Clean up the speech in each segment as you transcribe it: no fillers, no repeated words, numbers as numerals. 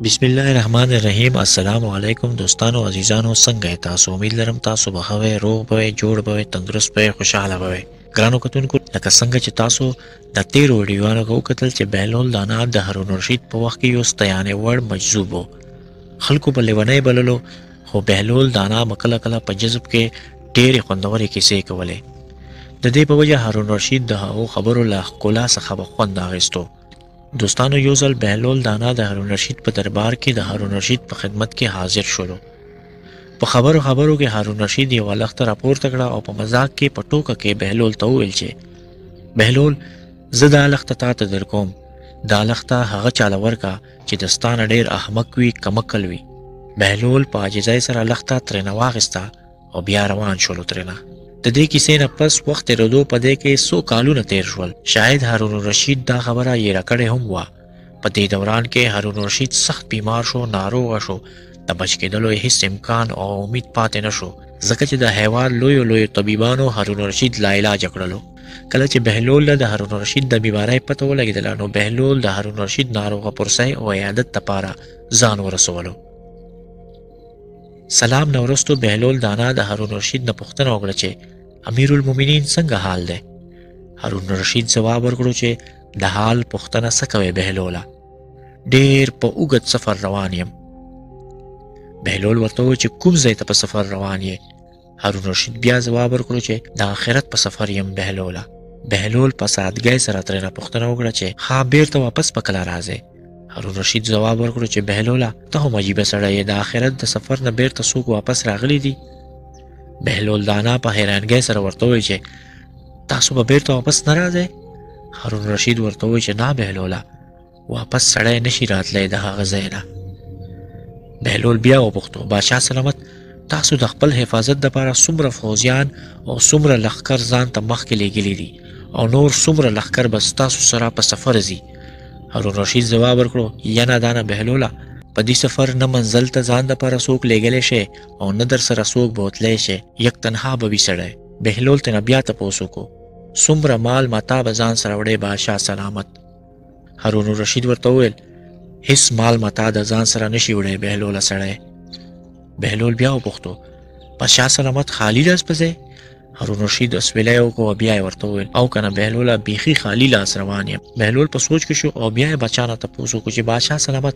بسم الله الرحمن الرحیم. السلام علیکم دوستانو عزیزانو، څنګه تاسو؟ امید لرم تاسو به ښه وئ، روغ به وئ، جوړ به وئ، تندرست به وئ، خوشحاله به وئ. ګرانو کتونکو، لکه څنګه چې تاسو د تیرو ویډیوانو کې وکتل چې بهلول دانا د هارون رشید په وخت کې یو ستیانې وړ مجذوب و. خلکو به لیونی بللو، خو بهلول دانا به کله کله په جذب کې ډېرې خوندورې کیسې کولې. د دې په وجه هارون رشید د هغو خبرو له ښکلا څخه به خوند اخیستو. دوستانو، یو ځل بهلول دانا د هارون رشید په دربار کې د هارون رشید په خدمت کې حاضر شولو. په خبرو کې هارون رشید یو لښته راپورته کړه او په مزاق کې په ټوکه کې بهلول ته وویل چې بهلول، زه دا لښته تا ته درکوم. دا لښته هغه چاله ورکه چې د ستا نه ډېر احمق وي، کمکل وي. بهلول په عاجزۍ سره لښته ترېنه واخیسته او بیا روان شولو ترېنه. د دې کیسې نه پس وخت تېرېدو په دې کې څو کالونه تېر شول. شاید هارون رشید دا خبره یېره کړې هم وه. په دې دوران کې هارون رشید سخت بیمار شو، ناروغه شو. د بچ کېدلو هیڅ امکان او امید پاتې نه شو، ځکه چې د هیواد لویو طبیبانو هارون رشید لاعلاجه کړلو. کله چې بهلول له د هارون رشید د بیمارۍ پته ولګېدله، نو بهلول د هارون رشید ناروغه پرسۍ او عیادت دپاره ځان ورسولو. سلام نه وروستو بهلول دانا د هارون رشید نه پوښتنه وکړه چې امیرالمؤمنین څنګه حال دی؟ هارون رشید ځواب ورکړو چې د حال پوښتنه څه کوې بهلوله؟ ډېر په اوږد سفر روان یم. بهلول ورته وویل چې کوم ځای ته په سفر روان یې؟ هارون رشید بیا ځواب ورکړو چې د آخرت په سفر یم بهلوله. بهلول په سادګۍ سره ترېنه پوښتنه وکړه چې ها بیرته واپس په کله راځې؟ هارون رشید ځواب ورکړو چې بهلوله، ته هم عجیبه سړی یې، د آخرت د سفر نه بیرته څوک واپس راغلی دي؟ بهلول دانا په حیرانګۍ سره ورته وویل چې تاسو به بیرته واپس نه راځئ؟ هارون رشید ورته وویل چې نه بهلوله، واپس سړی نشي راتلی د هغه ځای نه. بهلول بیا وپوښتو، بادشاه سلامت، تاسو د خپل حفاظت دپاره څومره فوجیان او څومره لښکر ځان ته مخکې لیږلي دي او نور څومره لښکر به ستاسو سره په سفر ځي؟ هارون رشید ځواب ورکړو، یا نادانه بهلوله، په دې سفر نه منزل ته ځان دپاره څوک لیږلی شي او نه در سره څوک به وتلی شي، یک تنها به وي سړی. بهلول ترنه بیا تپوس وکړو، څومره مال متا به ځان سره وړی بادشاه سلامت؟ هارون رشید ورته وویل، هیڅ مال متا د ځان سره نشي وړی بهلوله سړی. بهلول بیا وپوښتو، بادشاه سلامت خالی لاس به ځې؟ هارون رشید اسویلی وکړو او بیا یې ورته وویل، او که نه بهلوله، بیخي خالی لاس روان یم. بهلول په سوچ کې شو او بیا یې باچا نه تپوس وکړو چې بادشاه سلامت،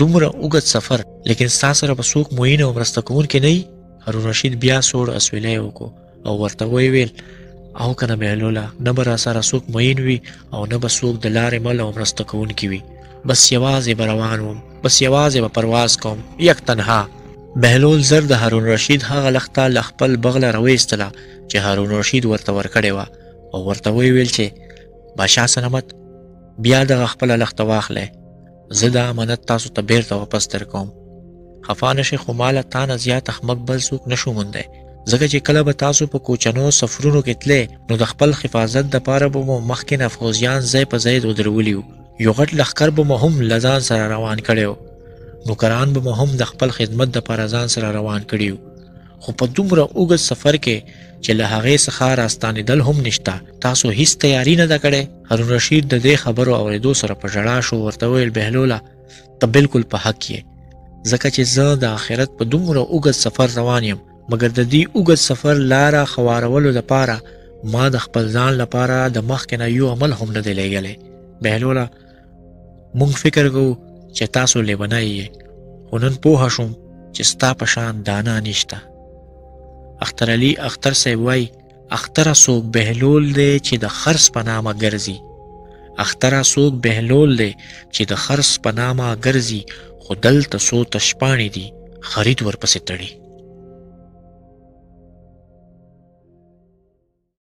دومره اوږد سفر، لیکن ستا سره به څوک معین او مرسته کوونکی نه وي؟ هارون رشید بیا سوړ اسویلی وکړو او ورته ویې ویل، او که نه بهلوله، نه به راسره څوک معین وي او نه به څوک د لارې مل او مرسته کوونکی وي. بس یوازې به روان وم، بس یوازې به پرواز کوم، یک تنها. بهلول زر د هارون رشید هغه لښته له خپل بغله راویستله چې هارون رشید ورته ورکړې وه او ورته ویې ویل چې بادشاه سلامت، بیا دغه خپله لښته واخلی، زه دا امانت تاسو ته بیرته واپس درکوم. خفا نشئ، خو ما له تا نه زیات احمق بل څوک نشو موندی، ځکه چې کله به تاسو په کوچنو سفرونو کې تلئ، نو د خپل حفاظت دپاره به مو مخکې نه فوجیان ځای په ځای ودرولي وو. یو غټ لښکر به مو هم له ځان سره روان کړی و، نوکران به مو هم د خپل خدمت دپاره ځان سره روان کړي وو. خو په دومره اوږد سفر کې چې له هغې څخه راستانېدل هم نشته، تاسو هیڅ تیاري نه ده کړې؟ هارون رشید د دې خبرو اورېدو سره په ژړا شو. ورته ویل، بهلوله، ته بالکل په حق یې، ځکه چې زه د آخرت په دومره اوږد سفر روان یم، مګر د دې اوږد سفر لاره خوارولو دپاره ما د خپل ځان لپاره د مخکې نه یو عمل هم نه دی لیږلی. بهلوله، مونږ فکر کوو چې تاسو لیونی یې، خو نن پوهه شوم چې ستا په شان دانا نشته. اختر علي اختر صاحب وایي، اختره څوک بهلول دی چې د خرس په نامه ګرځي، اختره څوک بهلول دی چې د خرس په نامه ګرځي، خو دلته څو تشپاڼې دي خرید ورپسې تړي.